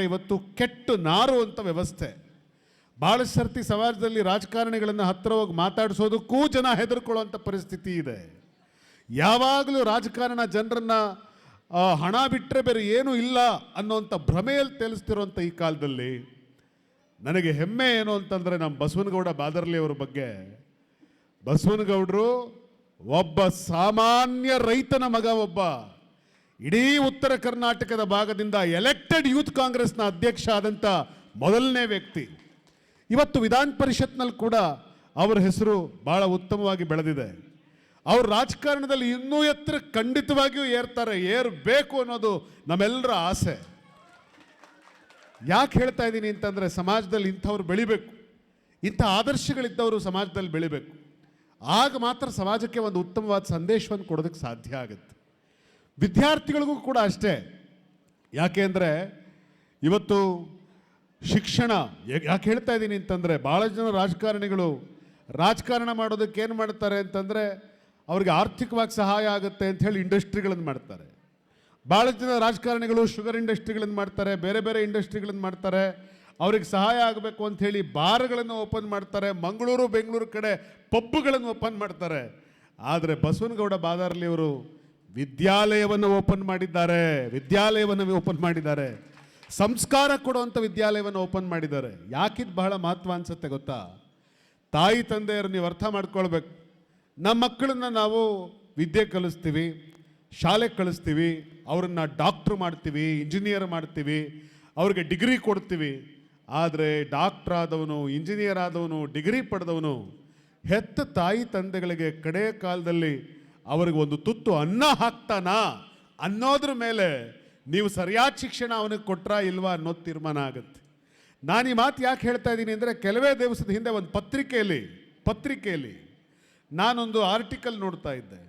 ಇವತ್ತು ಕೆಟ್ಟು ನಾರು ಅಂತ ವ್ಯವಸ್ಥೆ. ಭಾಳಷ್ಟು ಸರ್ತಿ ಸಮಾಜದಲ್ಲಿ ರಾಜಕಾರಣಿಗಳನ್ನು ಹತ್ತಿರ ಹೋಗಿ ಮಾತಾಡಿಸೋದಕ್ಕೂ ಜನ ಹೆದರ್ಕೊಳ್ಳುವಂಥ ಪರಿಸ್ಥಿತಿ ಇದೆ. ಯಾವಾಗಲೂ ರಾಜಕಾರಣ ಜನರನ್ನು ಹಣ ಬಿಟ್ಟರೆ ಬೇರೆ ಏನೂ ಇಲ್ಲ ಅನ್ನೋಂಥ ಭ್ರಮೆಯಲ್ಲಿ ತೇಲಿಸ್ತಿರೋಂಥ ಈ ಕಾಲದಲ್ಲಿ ನನಗೆ ಹೆಮ್ಮೆ ಏನು ಅಂತಂದರೆ ನಮ್ಮ ಬಸವನಗೌಡ ಬಾದರ್ಲಿ ಅವರ ಬಗ್ಗೆ. ಬಸವನಗೌಡರು ಒಬ್ಬ ಸಾಮಾನ್ಯ ರೈತನ ಮಗ, ಒಬ್ಬ ಇಡೀ ಉತ್ತರ ಕರ್ನಾಟಕದ ಭಾಗದಿಂದ ಎಲೆಕ್ಟೆಡ್ ಯೂತ್ ಕಾಂಗ್ರೆಸ್ನ ಅಧ್ಯಕ್ಷ ಆದಂಥ ಮೊದಲನೇ ವ್ಯಕ್ತಿ. ಇವತ್ತು ವಿಧಾನ ಪರಿಷತ್ನಲ್ಲಿ ಕೂಡ ಅವರ ಹೆಸರು ಭಾಳ ಉತ್ತಮವಾಗಿ ಬೆಳೆದಿದೆ. ಅವರು ರಾಜಕಾರಣದಲ್ಲಿ ಇನ್ನೂ ಎತ್ತರ ಖಂಡಿತವಾಗಿಯೂ ಏರ್ತಾರೆ, ಏರಬೇಕು ಅನ್ನೋದು ನಮ್ಮೆಲ್ಲರ ಆಸೆ. ಯಾಕೆ ಹೇಳ್ತಾ ಇದ್ದೀನಿ ಅಂತಂದರೆ ಸಮಾಜದಲ್ಲಿ ಇಂಥವ್ರು ಬೆಳಿಬೇಕು, ಇಂಥ ಆದರ್ಶಗಳಿದ್ದವರು ಸಮಾಜದಲ್ಲಿ ಬೆಳಿಬೇಕು. ಆಗ ಮಾತ್ರ ಸಮಾಜಕ್ಕೆ ಒಂದು ಉತ್ತಮವಾದ ಸಂದೇಶವನ್ನು ಕೊಡೋದಕ್ಕೆ ಸಾಧ್ಯ ಆಗುತ್ತೆ. ವಿದ್ಯಾರ್ಥಿಗಳಿಗೂ ಕೂಡ ಅಷ್ಟೇ. ಯಾಕೆ ಅಂದರೆ ಇವತ್ತು ಶಿಕ್ಷಣ ಯಾಕೆ ಹೇಳ್ತಾ ಇದ್ದೀನಿ ಅಂತಂದರೆ ಭಾಳ ಜನ ರಾಜಕಾರಣಿಗಳು ರಾಜಕಾರಣ ಮಾಡೋದಕ್ಕೆ ಏನು ಮಾಡ್ತಾರೆ ಅಂತಂದರೆ ಅವ್ರಿಗೆ ಆರ್ಥಿಕವಾಗಿ ಸಹಾಯ ಆಗುತ್ತೆ ಅಂಥೇಳಿ ಇಂಡಸ್ಟ್ರಿಗಳನ್ನು ಮಾಡ್ತಾರೆ. ಭಾಳ ಜನ ರಾಜಕಾರಣಿಗಳು ಶುಗರ್ ಇಂಡಸ್ಟ್ರಿಗಳನ್ನು ಮಾಡ್ತಾರೆ, ಬೇರೆ ಬೇರೆ ಇಂಡಸ್ಟ್ರಿಗಳನ್ನು ಮಾಡ್ತಾರೆ. ಅವ್ರಿಗೆ ಸಹಾಯ ಆಗಬೇಕು ಅಂಥೇಳಿ ಬಾರ್ಗಳನ್ನು ಓಪನ್ ಮಾಡ್ತಾರೆ, ಮಂಗಳೂರು ಬೆಂಗಳೂರು ಕಡೆ ಪಬ್ಬುಗಳನ್ನು ಓಪನ್ ಮಾಡ್ತಾರೆ. ಆದರೆ ಬಸವನಗೌಡ ಬಾದಾರ್ಲಿ ಅವರು ವಿದ್ಯಾಲಯವನ್ನು ಓಪನ್ ಮಾಡಿದ್ದಾರೆ, ಸಂಸ್ಕಾರ ಕೊಡುವಂಥ ವಿದ್ಯಾಲಯವನ್ನು ಓಪನ್ ಮಾಡಿದ್ದಾರೆ. ಯಾಕಿದು ಬಹಳ ಮಹತ್ವ ಅನ್ಸುತ್ತೆ ಗೊತ್ತಾ? ತಾಯಿ ತಂದೆಯರು ನೀವು ಅರ್ಥ ಮಾಡ್ಕೊಳ್ಬೇಕು. ನಮ್ಮ ಮಕ್ಕಳನ್ನ ನಾವು ವಿದ್ಯೆ ಕಲಿಸ್ತೀವಿ, ಶಾಲೆ ಕಳಿಸ್ತೀವಿ, ಅವರನ್ನು ಡಾಕ್ಟ್ರು ಮಾಡ್ತೀವಿ, ಇಂಜಿನಿಯರ್ ಮಾಡ್ತೀವಿ, ಅವ್ರಿಗೆ ಡಿಗ್ರಿ ಕೊಡ್ತೀವಿ. ಆದರೆ ಡಾಕ್ಟ್ರ್ ಆದವನು, ಇಂಜಿನಿಯರ್ ಆದವನು, ಡಿಗ್ರಿ ಪಡೆದವನು ಹೆತ್ತ ತಾಯಿ ತಂದೆಗಳಿಗೆ ಕಡೆಯ ಕಾಲದಲ್ಲಿ ಅವ್ರಿಗೆ ಒಂದು ತುತ್ತು ಅನ್ನ ಹಾಕ್ತಾನಾ ಅನ್ನೋದ್ರ ಮೇಲೆ ನೀವು ಸರಿಯಾದ ಶಿಕ್ಷಣ ಅವನಿಗೆ ಕೊಟ್ರಾ ಇಲ್ವಾ ಅನ್ನೋದು ತೀರ್ಮಾನ ಆಗುತ್ತೆ. ನಾನು ಈ ಮಾತು ಯಾಕೆ ಹೇಳ್ತಾ ಇದ್ದೀನಿ ಅಂದರೆ ಕೆಲವೇ ದಿವಸದ ಹಿಂದೆ ಒಂದು ಪತ್ರಿಕೆಯಲ್ಲಿ ನಾನೊಂದು ಆರ್ಟಿಕಲ್ ನೋಡ್ತಾ ಇದ್ದೆ.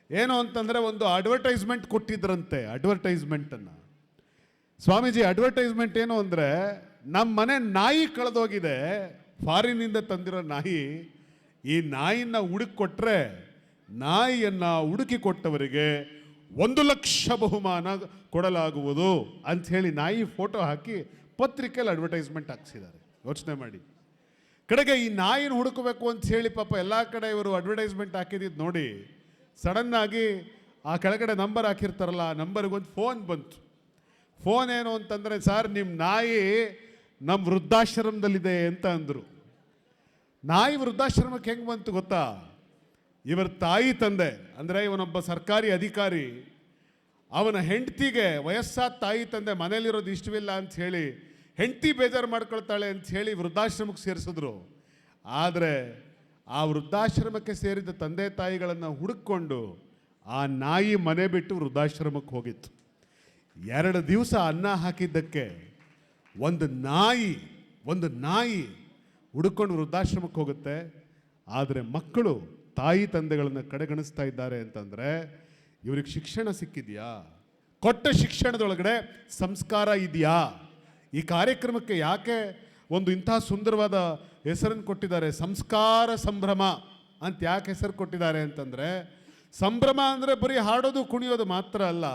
ಏನು ಅಂತಂದರೆ ಒಂದು ಅಡ್ವರ್ಟೈಸ್ಮೆಂಟ್ ಕೊಟ್ಟಿದ್ರಂತೆ. ಅಡ್ವರ್ಟೈಸ್ಮೆಂಟನ್ನು ಸ್ವಾಮೀಜಿ ಅಡ್ವರ್ಟೈಸ್ಮೆಂಟ್ ಏನು ಅಂದರೆ ನಮ್ಮ ಮನೆ ನಾಯಿ ಕಳೆದೋಗಿದೆ, ಫಾರಿನಿಂದ ತಂದಿರೋ ನಾಯಿ. ಈ ನಾಯಿನ ಹುಡುಕಿಕೊಟ್ರೆ ನಾಯಿಯನ್ನು ಹುಡುಕಿ ಕೊಟ್ಟವರಿಗೆ 1,00,000 ಬಹುಮಾನ ಕೊಡಲಾಗುವುದು ಅಂಥೇಳಿ ನಾಯಿ ಫೋಟೋ ಹಾಕಿ ಪತ್ರಿಕೆಯಲ್ಲಿ ಅಡ್ವರ್ಟೈಸ್ಮೆಂಟ್ ಹಾಕ್ಸಿದ್ದಾರೆ. ಯೋಚನೆ ಮಾಡಿ. ಕಡೆಗೆ ಈ ನಾಯಿನ ಹುಡುಕಬೇಕು ಅಂತ ಹೇಳಿ ಪಾಪ ಎಲ್ಲ ಕಡೆ ಇವರು ಅಡ್ವರ್ಟೈಸ್ಮೆಂಟ್ ಹಾಕಿದ್ದು ನೋಡಿ ಸಡನ್ನಾಗಿ ಆ ಕೆಳಗಡೆ ನಂಬರ್ ಹಾಕಿರ್ತಾರಲ್ಲ, ಆ ನಂಬರ್ಗೊಂದು ಫೋನ್ ಬಂತು. ಫೋನ್ ಏನು ಅಂತಂದರೆ, ಸರ್ ನಿಮ್ಮ ನಾಯಿ ನಮ್ಮ ವೃದ್ಧಾಶ್ರಮದಲ್ಲಿದೆ ಅಂತ ಅಂದರು. ನಾಯಿ ವೃದ್ಧಾಶ್ರಮಕ್ಕೆ ಹೆಂಗೆ ಬಂತು ಗೊತ್ತಾ? ಇವರ ತಾಯಿ ತಂದೆ ಅಂದರೆ ಇವನೊಬ್ಬ ಸರ್ಕಾರಿ ಅಧಿಕಾರಿ, ಅವನ ಹೆಂಡತಿಗೆ ವಯಸ್ಸಾದ ತಾಯಿ ತಂದೆ ಮನೇಲಿರೋದು ಇಷ್ಟವಿಲ್ಲ ಅಂಥೇಳಿ ಹೆಂಡತಿ ಬೇಜಾರು ಮಾಡ್ಕೊಳ್ತಾಳೆ ಅಂಥೇಳಿ ವೃದ್ಧಾಶ್ರಮಕ್ಕೆ ಸೇರಿಸಿದ್ರು. ಆದರೆ ಆ ವೃದ್ಧಾಶ್ರಮಕ್ಕೆ ಸೇರಿದ ತಂದೆ ತಾಯಿಗಳನ್ನು ಹುಡುಕೊಂಡು ಆ ನಾಯಿ ಮನೆ ಬಿಟ್ಟು ವೃದ್ಧಾಶ್ರಮಕ್ಕೆ ಹೋಗಿತ್ತು. 2 ದಿವಸ ಅನ್ನ ಹಾಕಿದ್ದಕ್ಕೆ ಒಂದು ನಾಯಿ ಹುಡುಕೊಂಡು ವೃದ್ಧಾಶ್ರಮಕ್ಕೆ ಹೋಗುತ್ತೆ. ಆದರೆ ಮಕ್ಕಳು ತಾಯಿ ತಂದೆಗಳನ್ನು ಕಡೆಗಣಿಸ್ತಾ ಇದ್ದಾರೆ ಅಂತಂದರೆ ಇವ್ರಿಗೆ ಶಿಕ್ಷಣ ಸಿಕ್ಕಿದೆಯಾ? ಕೊಟ್ಟ ಶಿಕ್ಷಣದೊಳಗಡೆ ಸಂಸ್ಕಾರ ಇದೆಯಾ? ಈ ಕಾರ್ಯಕ್ರಮಕ್ಕೆ ಯಾಕೆ ಒಂದು ಇಂಥ ಸುಂದರವಾದ ಹೆಸರನ್ನು ಕೊಟ್ಟಿದ್ದಾರೆ, ಸಂಸ್ಕಾರ ಸಂಭ್ರಮ ಅಂತ ಯಾಕೆ ಹೆಸರು ಕೊಟ್ಟಿದ್ದಾರೆ ಅಂತಂದರೆ, ಸಂಭ್ರಮ ಅಂದರೆ ಬರೀ ಹಾಡೋದು ಕುಣಿಯೋದು ಮಾತ್ರ ಅಲ್ಲ,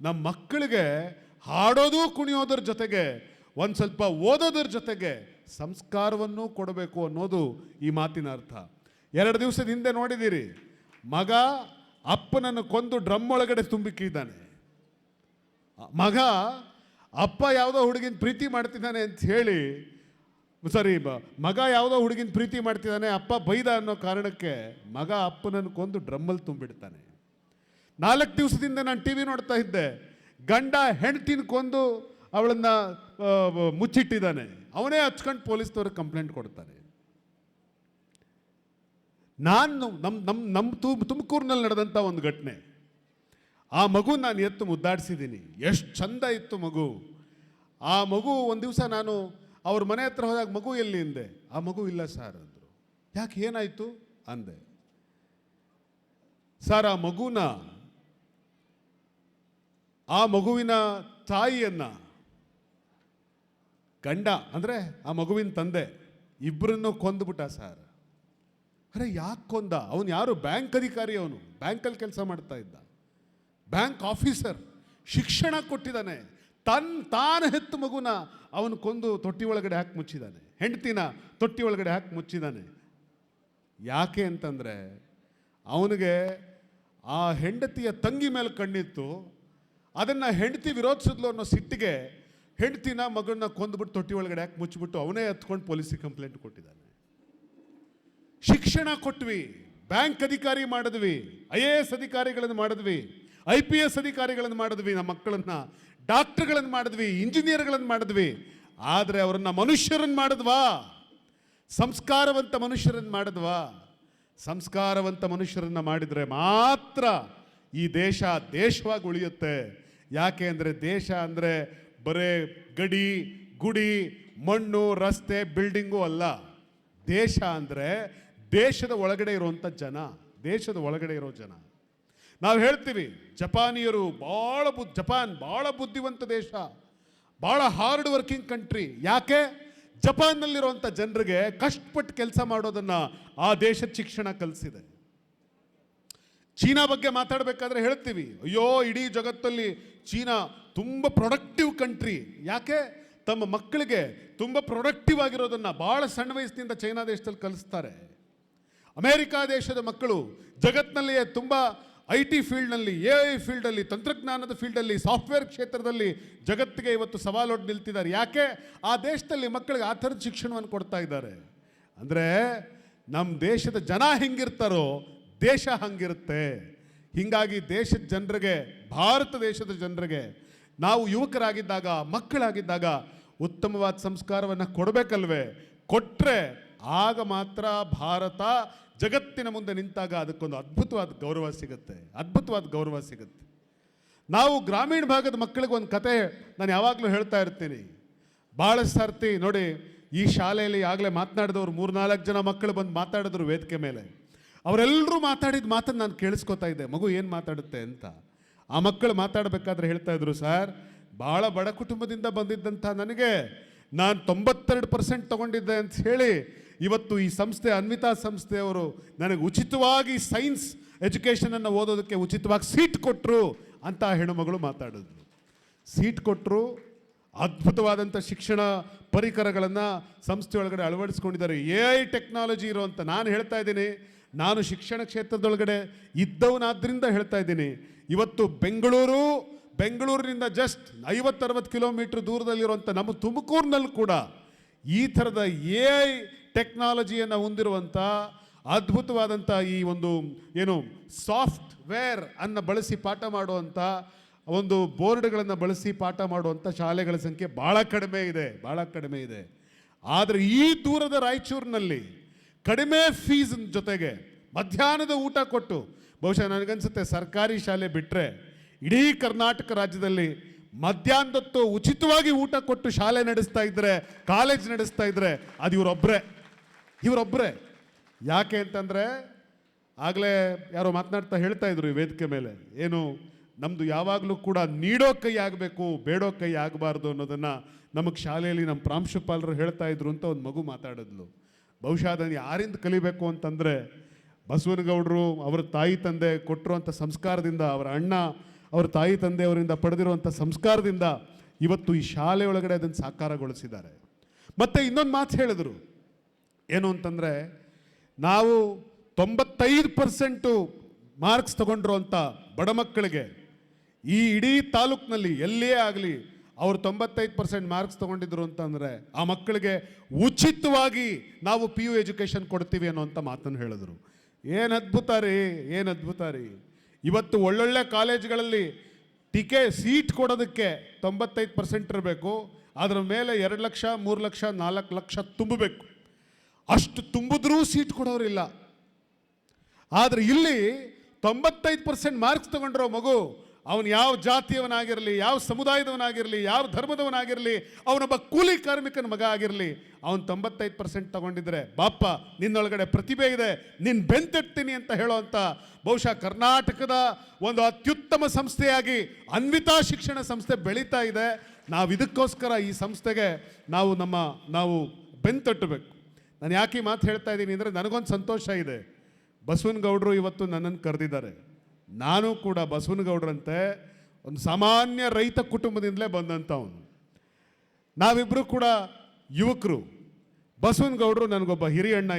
ನಮ್ಮ ಮಕ್ಕಳಿಗೆ ಹಾಡೋದು ಕುಣಿಯೋದ್ರ ಜೊತೆಗೆ ಒಂದು ಸ್ವಲ್ಪ ಓದೋದ್ರ ಜೊತೆಗೆ ಸಂಸ್ಕಾರವನ್ನು ಕೊಡಬೇಕು ಅನ್ನೋದು ಈ ಮಾತಿನ ಅರ್ಥ. 2 ದಿವಸದ ಹಿಂದೆ ನೋಡಿದ್ದೀರಿ, ಮಗ ಅಪ್ಪನನ್ನು ಕೊಂದು ಡ್ರಮ್ ಒಳಗಡೆ ತುಂಬಿಕ್ಕಿದ್ದಾನೆ. ಮಗ ಅಪ್ಪ ಯಾವುದೋ ಹುಡುಗಿನ ಪ್ರೀತಿ ಮಾಡ್ತಿದ್ದಾನೆ ಅಂತ ಹೇಳಿ ಮಗ ಯಾವುದೋ ಹುಡುಗಿನ ಪ್ರೀತಿ ಮಾಡ್ತಿದ್ದಾನೆ, ಅಪ್ಪ ಬೈದ ಅನ್ನೋ ಕಾರಣಕ್ಕೆ ಮಗ ಅಪ್ಪನನ್ನು ಕೊಂದು ಡ್ರಮ್ಮಲ್ಲಿ ತುಂಬಿಡ್ತಾನೆ. 4 ದಿವಸದಿಂದ ನಾನು ಟಿ ವಿ ನೋಡ್ತಾ ಇದ್ದೆ, ಗಂಡ ಹೆಂಡ್ತಿನ ಕೊಂದು ಅವಳನ್ನು ಮುಚ್ಚಿಟ್ಟಿದ್ದಾನೆ. ಅವನೇ ಹಚ್ಕೊಂಡು ಪೊಲೀಸ್ನವ್ರಿಗೆ ಕಂಪ್ಲೇಂಟ್ ಕೊಡ್ತಾನೆ. ನಾನು ನಮ್ಮ ತುಮಕೂರಿನಲ್ಲಿ ನಡೆದಂಥ ಒಂದು ಘಟನೆ, ಆ ಮಗು ನಾನು ಎತ್ತು ಮುದ್ದಾಡಿಸಿದ್ದೀನಿ. ಎಷ್ಟು ಚಂದ ಇತ್ತು ಮಗು. ಆ ಮಗು ಒಂದು ದಿವಸ ನಾನು ಅವ್ರ ಮನೆ ಹತ್ರ ಹೋದಾಗ ಮಗು ಎಲ್ಲಿ ಅಂದೆ. ಆ ಮಗು ಇಲ್ಲ ಸರ್ ಅಂದರು. ಯಾಕೆ ಏನಾಯಿತು ಅಂದೆ. ಸರ್ ಆ ಮಗುವಿನ ತಾಯಿಯನ್ನು ಗಂಡ ಅಂದರೆ ಆ ಮಗುವಿನ ತಂದೆ ಇಬ್ಬರನ್ನು ಕೊಂದುಬಿಟ್ಟ ಸರ್. ಅರೆ ಯಾಕೆ ಕೊಂದ? ಅವನು ಯಾರು? ಬ್ಯಾಂಕ್ ಅಧಿಕಾರಿ, ಅವನು ಬ್ಯಾಂಕಲ್ಲಿ ಕೆಲಸ ಮಾಡ್ತಾ ಇದ್ದ, ಬ್ಯಾಂಕ್ ಆಫೀಸರ್, ಶಿಕ್ಷಣ ಕೊಟ್ಟಿದ್ದಾನೆ, ತಾನು ಹೆತ್ತು ಮಗುನ ಅವನು ಕೊಂದು ತೊಟ್ಟಿ ಒಳಗಡೆ ಹಾಕಿ ಮುಚ್ಚಿದ್ದಾನೆ, ಹೆಂಡತಿನ ತೊಟ್ಟಿ ಒಳಗಡೆ ಹಾಕಿ ಮುಚ್ಚಿದ್ದಾನೆ. ಯಾಕೆ ಅಂತಂದರೆ ಅವನಿಗೆ ಆ ಹೆಂಡತಿಯ ತಂಗಿ ಮೇಲೆ ಕಣ್ಣಿತ್ತು, ಅದನ್ನು ಹೆಂಡತಿ ವಿರೋಧಿಸಿದ್ಲು ಅನ್ನೋ ಸಿಟ್ಟಿಗೆ ಹೆಂಡತಿನ ಮಗಳನ್ನ ಕೊಂದುಬಿಟ್ಟು ತೊಟ್ಟಿ ಒಳಗಡೆ ಹಾಕಿ ಮುಚ್ಚಿಬಿಟ್ಟು ಅವನೇ ಹತ್ಕೊಂಡು ಪೊಲೀಸಿಗೆ ಕಂಪ್ಲೇಂಟ್ ಕೊಟ್ಟಿದ್ದಾನೆ. ಶಿಕ್ಷಣ ಕೊಟ್ವಿ, ಬ್ಯಾಂಕ್ ಅಧಿಕಾರಿ ಮಾಡಿದ್ವಿ, IAS ಅಧಿಕಾರಿಗಳನ್ನು ಮಾಡಿದ್ವಿ, IPS ಅಧಿಕಾರಿಗಳನ್ನು ಮಾಡಿದ್ವಿ, ನಮ್ಮ ಮಕ್ಕಳನ್ನ ಡಾಕ್ಟರ್ಗಳನ್ನು ಮಾಡಿದ್ವಿ, ಇಂಜಿನಿಯರ್ಗಳನ್ನು ಮಾಡಿದ್ವಿ. ಆದರೆ ಅವರನ್ನ ಮನುಷ್ಯರನ್ನು ಮಾಡಿದ್ವಾ? ಸಂಸ್ಕಾರವಂತ ಮನುಷ್ಯರನ್ನು ಮಾಡಿದ್ವಾ? ಸಂಸ್ಕಾರವಂತ ಮನುಷ್ಯರನ್ನು ಮಾಡಿದರೆ ಮಾತ್ರ ಈ ದೇಶ ದೇಶವಾಗಿ ಉಳಿಯುತ್ತೆ. ಯಾಕೆ ಅಂದರೆ ದೇಶ ಅಂದರೆ ಬರೇ ಗಡಿ ಗುಡಿ ಮಣ್ಣು ರಸ್ತೆ ಬಿಲ್ಡಿಂಗು ಅಲ್ಲ. ದೇಶ ಅಂದರೆ ದೇಶದ ಒಳಗಡೆ ಇರುವಂಥ ಜನ, ದೇಶದ ಒಳಗಡೆ ಇರೋ ಜನ. ನಾವು ಹೇಳ್ತೀವಿ ಜಪಾನಿಯರು ಜಪಾನ್ ಭಾಳ ಬುದ್ಧಿವಂತ ದೇಶ, ಭಾಳ ಹಾರ್ಡ್ ವರ್ಕಿಂಗ್ ಕಂಟ್ರಿ. ಯಾಕೆ? ಜಪಾನ್ನಲ್ಲಿರುವಂಥ ಜನರಿಗೆ ಕಷ್ಟಪಟ್ಟು ಕೆಲಸ ಮಾಡೋದನ್ನು ಆ ದೇಶದ ಶಿಕ್ಷಣ ಕಲಿಸಿದೆ. ಚೀನಾ ಬಗ್ಗೆ ಮಾತಾಡಬೇಕಾದ್ರೆ ಹೇಳ್ತೀವಿ, ಅಯ್ಯೋ ಇಡೀ ಜಗತ್ತಲ್ಲಿ ಚೀನಾ ತುಂಬ ಪ್ರೊಡಕ್ಟಿವ್ ಕಂಟ್ರಿ. ಯಾಕೆ? ತಮ್ಮ ಮಕ್ಕಳಿಗೆ ತುಂಬ ಪ್ರೊಡಕ್ಟಿವ್ ಆಗಿರೋದನ್ನು ಭಾಳ ಸಣ್ಣ ವಯಸ್ಸಿನಿಂದ ಚೈನಾ ದೇಶದಲ್ಲಿ ಕಲಿಸ್ತಾರೆ. ಅಮೇರಿಕಾ ದೇಶದ ಮಕ್ಕಳು ಜಗತ್ತಿನಲ್ಲಿಯೇ ತುಂಬ IT ಫೀಲ್ಡ್ನಲ್ಲಿ, AI ಫೀಲ್ಡಲ್ಲಿ, ತಂತ್ರಜ್ಞಾನದ ಫೀಲ್ಡಲ್ಲಿ, ಸಾಫ್ಟ್ವೇರ್ ಕ್ಷೇತ್ರದಲ್ಲಿ ಜಗತ್ತಿಗೆ ಇವತ್ತು ಸವಾಲೊಡ್ಡಿ ನಿಲ್ತಿದ್ದಾರೆ. ಯಾಕೆ? ಆ ದೇಶದಲ್ಲಿ ಮಕ್ಕಳಿಗೆ ಆ ಥರದ ಶಿಕ್ಷಣವನ್ನು ಕೊಡ್ತಾ ಇದ್ದಾರೆ. ಅಂದರೆ ನಮ್ಮ ದೇಶದ ಜನ ಹೆಂಗಿರ್ತಾರೋ ದೇಶ ಹಂಗಿರುತ್ತೆ. ಹೀಗಾಗಿ ದೇಶದ ಜನರಿಗೆ, ಭಾರತ ದೇಶದ ಜನರಿಗೆ ನಾವು ಯುವಕರಾಗಿದ್ದಾಗ, ಮಕ್ಕಳಾಗಿದ್ದಾಗ ಉತ್ತಮವಾದ ಸಂಸ್ಕಾರವನ್ನು ಕೊಡಬೇಕಲ್ವೇ? ಕೊಟ್ಟರೆ ಆಗ ಮಾತ್ರ ಭಾರತ ಜಗತ್ತಿನ ಮುಂದೆ ನಿಂತಾಗ ಅದಕ್ಕೊಂದು ಅದ್ಭುತವಾದ ಗೌರವ ಸಿಗುತ್ತೆ, ಅದ್ಭುತವಾದ ಗೌರವ ಸಿಗುತ್ತೆ. ನಾವು ಗ್ರಾಮೀಣ ಭಾಗದ ಮಕ್ಕಳಿಗೆ ಒಂದು ಕತೆ ನಾನು ಯಾವಾಗಲೂ ಹೇಳ್ತಾ ಇರ್ತೀನಿ. ಭಾಳ ಸರ್ತಿ ನೋಡಿ, ಈ ಶಾಲೆಯಲ್ಲಿ ಆಗಲೇ ಮಾತನಾಡಿದವರು 3-4 ಜನ ಮಕ್ಕಳು ಬಂದು ಮಾತಾಡಿದ್ರು ವೇದಿಕೆ ಮೇಲೆ. ಅವರೆಲ್ಲರೂ ಮಾತಾಡಿದ ಮಾತನ್ನು ನಾನು ಕೇಳಿಸ್ಕೊತಾ ಇದ್ದೆ, ಮಗು ಏನು ಮಾತಾಡುತ್ತೆ ಅಂತ. ಆ ಮಕ್ಕಳು ಮಾತಾಡಬೇಕಾದ್ರೆ ಹೇಳ್ತಾ ಇದ್ರು, ಸರ್ ಭಾಳ ಬಡ ಕುಟುಂಬದಿಂದ ಬಂದಿದ್ದಂಥ ನನಗೆ ನಾನು 92% ತಗೊಂಡಿದ್ದೆ ಅಂತ ಹೇಳಿ ಇವತ್ತು ಈ ಸಂಸ್ಥೆ, ಅನ್ವಿತಾ ಸಂಸ್ಥೆಯವರು ನನಗೆ ಉಚಿತವಾಗಿ ಸೈನ್ಸ್ ಎಜುಕೇಷನನ್ನು ಓದೋದಕ್ಕೆ ಉಚಿತವಾಗಿ ಸೀಟ್ ಕೊಟ್ಟರು ಅಂತ ಹೆಣ್ಣುಮಗಳು ಮಾತಾಡಿದ್ರು. ಸೀಟ್ ಕೊಟ್ಟರು, ಅದ್ಭುತವಾದಂಥ ಶಿಕ್ಷಣ ಪರಿಕರಗಳನ್ನು ಸಂಸ್ಥೆ ಒಳಗಡೆ ಅಳವಡಿಸ್ಕೊಂಡಿದ್ದಾರೆ. AI ಟೆಕ್ನಾಲಜಿ ಇರುವಂಥ, ನಾನು ಹೇಳ್ತಾ ಇದ್ದೀನಿ, ನಾನು ಶಿಕ್ಷಣ ಕ್ಷೇತ್ರದೊಳಗಡೆ ಇದ್ದವನಾದ್ರಿಂದ ಹೇಳ್ತಾ ಇದ್ದೀನಿ. ಇವತ್ತು ಬೆಂಗಳೂರಿನಿಂದ ಜಸ್ಟ್ 50-60 ಕಿಲೋಮೀಟರ್ ದೂರದಲ್ಲಿರುವಂಥ ನಮ್ಮ ತುಮಕೂರಿನಲ್ಲೂ ಕೂಡ ಈ ಥರದ AI ಟೆಕ್ನಾಲಜಿಯನ್ನು ಹೊಂದಿರುವಂಥ ಅದ್ಭುತವಾದಂಥ ಈ ಒಂದು ಸಾಫ್ಟ್ವೇರ್ ಅನ್ನು ಬಳಸಿ ಪಾಠ ಮಾಡುವಂಥ ಒಂದು ಬೋರ್ಡ್ಗಳನ್ನು ಬಳಸಿ ಪಾಠ ಮಾಡುವಂಥ ಶಾಲೆಗಳ ಸಂಖ್ಯೆ ಭಾಳ ಕಡಿಮೆ ಇದೆ, ಭಾಳ ಕಡಿಮೆ ಇದೆ. ಆದರೆ ಈ ದೂರದ ರಾಯಚೂರಿನಲ್ಲಿ ಕಡಿಮೆ ಫೀಸ್ ಜೊತೆಗೆ ಮಧ್ಯಾಹ್ನದ ಊಟ ಕೊಟ್ಟು, ಬಹುಶಃ ನನಗನ್ಸುತ್ತೆ ಸರ್ಕಾರಿ ಶಾಲೆ ಬಿಟ್ಟರೆ ಇಡೀ ಕರ್ನಾಟಕ ರಾಜ್ಯದಲ್ಲಿ ಮಧ್ಯಾಹ್ನದೊತ್ತು ಉಚಿತವಾಗಿ ಊಟ ಕೊಟ್ಟು ಶಾಲೆ ನಡೆಸ್ತಾ ಇದ್ದರೆ, ಕಾಲೇಜ್ ನಡೆಸ್ತಾ ಇದ್ದರೆ ಅದು ಇವರೊಬ್ಬರೇ. ಯಾಕೆ ಅಂತಂದರೆ ಆಗಲೇ ಯಾರೋ ಮಾತನಾಡ್ತಾ ಹೇಳ್ತಾ ಇದ್ರು ಈ ವೇದಿಕೆ ಮೇಲೆ, ನಮ್ಮದು ಯಾವಾಗಲೂ ಕೂಡ ನೀಡೋ ಕೈ ಆಗಬೇಕು, ಬೇಡೋ ಕೈ ಆಗಬಾರ್ದು ಅನ್ನೋದನ್ನು ನಮಗೆ ಶಾಲೆಯಲ್ಲಿ ನಮ್ಮ ಪ್ರಾಂಶುಪಾಲರು ಹೇಳ್ತಾ ಇದ್ರು ಅಂತ ಒಂದು ಮಗು ಮಾತಾಡಿದ್ಲು. ಬಹುಶಃ ಅದನ್ನು ಯಾರಿಂದ ಕಲಿಬೇಕು ಅಂತಂದರೆ ಬಸವನಗೌಡರು ಅವರ ತಾಯಿ ತಂದೆ ಕೊಟ್ಟಿರುವಂಥ ಸಂಸ್ಕಾರದಿಂದ, ಅವರ ಅಣ್ಣ ಅವರ ತಾಯಿ ತಂದೆಯವರಿಂದ ಪಡೆದಿರುವಂಥ ಸಂಸ್ಕಾರದಿಂದ ಇವತ್ತು ಈ ಶಾಲೆ ಒಳಗಡೆ ಅದನ್ನು ಸಾಕಾರಗೊಳಿಸಿದ್ದಾರೆ. ಮತ್ತು ಇನ್ನೊಂದು ಮಾತು ಹೇಳಿದ್ರು, ಏನು ಅಂತಂದರೆ ನಾವು 95% ಮಾರ್ಕ್ಸ್ ತಗೊಂಡಿರುವಂಥ ಬಡ ಮಕ್ಕಳಿಗೆ ಈ ಇಡೀ ತಾಲೂಕಿನಲ್ಲಿ ಎಲ್ಲೇ ಆಗಲಿ ಅವರು 95% ಮಾರ್ಕ್ಸ್ ತೊಗೊಂಡಿದ್ರು ಅಂತಂದರೆ ಆ ಮಕ್ಕಳಿಗೆ ಉಚಿತವಾಗಿ ನಾವು PU ಎಜುಕೇಷನ್ ಕೊಡ್ತೀವಿ ಅನ್ನೋಂಥ ಮಾತನ್ನು ಹೇಳಿದ್ರು. ಏನು ಅದ್ಭುತ ರೀ, ಏನು ಅದ್ಭುತ ರೀ. ಇವತ್ತು ಒಳ್ಳೊಳ್ಳೆ ಕಾಲೇಜ್ಗಳಲ್ಲಿ ಸೀಟ್ ಕೊಡೋದಕ್ಕೆ 95% ಇರಬೇಕು, ಅದರ ಮೇಲೆ 2 ಲಕ್ಷ 3 ಲಕ್ಷ 4 ಲಕ್ಷ ತುಂಬಬೇಕು. ಅಷ್ಟು ತುಂಬಿದ್ರೂ ಸೀಟ್ ಕೊಡೋರಿಲ್ಲ. ಆದರೆ ಇಲ್ಲಿ 95% ಮಾರ್ಕ್ಸ್ ತಗೊಂಡಿರೋ ಮಗು, ಅವನು ಯಾವ ಜಾತಿಯವನಾಗಿರಲಿ, ಯಾವ ಸಮುದಾಯದವನಾಗಿರಲಿ, ಯಾವ ಧರ್ಮದವನಾಗಿರಲಿ, ಅವನೊಬ್ಬ ಕೂಲಿ ಕಾರ್ಮಿಕನ ಮಗ ಆಗಿರಲಿ, ಅವನು 95% ತಗೊಂಡಿದ್ರೆ ಬಾಪ ನಿನ್ನೊಳಗಡೆ ಪ್ರತಿಭೆ ಇದೆ, ನಿನ್ನ ಬೆಂತಟ್ತೀನಿ ಅಂತ ಹೇಳೋವಂಥ ಬಹುಶಃ ಕರ್ನಾಟಕದ ಒಂದು ಅತ್ಯುತ್ತಮ ಸಂಸ್ಥೆಯಾಗಿ ಅನ್ವಿತಾ ಶಿಕ್ಷಣ ಸಂಸ್ಥೆ ಬೆಳೀತಾ ಇದೆ. ನಾವು ಇದಕ್ಕೋಸ್ಕರ ಈ ಸಂಸ್ಥೆಗೆ ನಾವು ಬೆಂತಟ್ಟಬೇಕು. ನಾನು ಯಾಕೆ ಈ ಮಾತು ಹೇಳ್ತಾ ಇದ್ದೀನಿ ಅಂದರೆ ನನಗೊಂದು ಸಂತೋಷ ಇದೆ. ಬಸವನಗೌಡರು ಇವತ್ತು ನನ್ನನ್ನು ಕರೆದಿದ್ದಾರೆ. ನಾನು ಕೂಡ ಬಸವನಗೌಡರಂತೆ ಒಂದು ಸಾಮಾನ್ಯ ರೈತ ಕುಟುಂಬದಿಂದಲೇ ಬಂದಂಥವನು. ನಾವಿಬ್ಬರು ಕೂಡ ಯುವಕರು. ಬಸವನಗೌಡರು ನನಗೊಬ್ಬ ಹಿರಿಯಣ್ಣ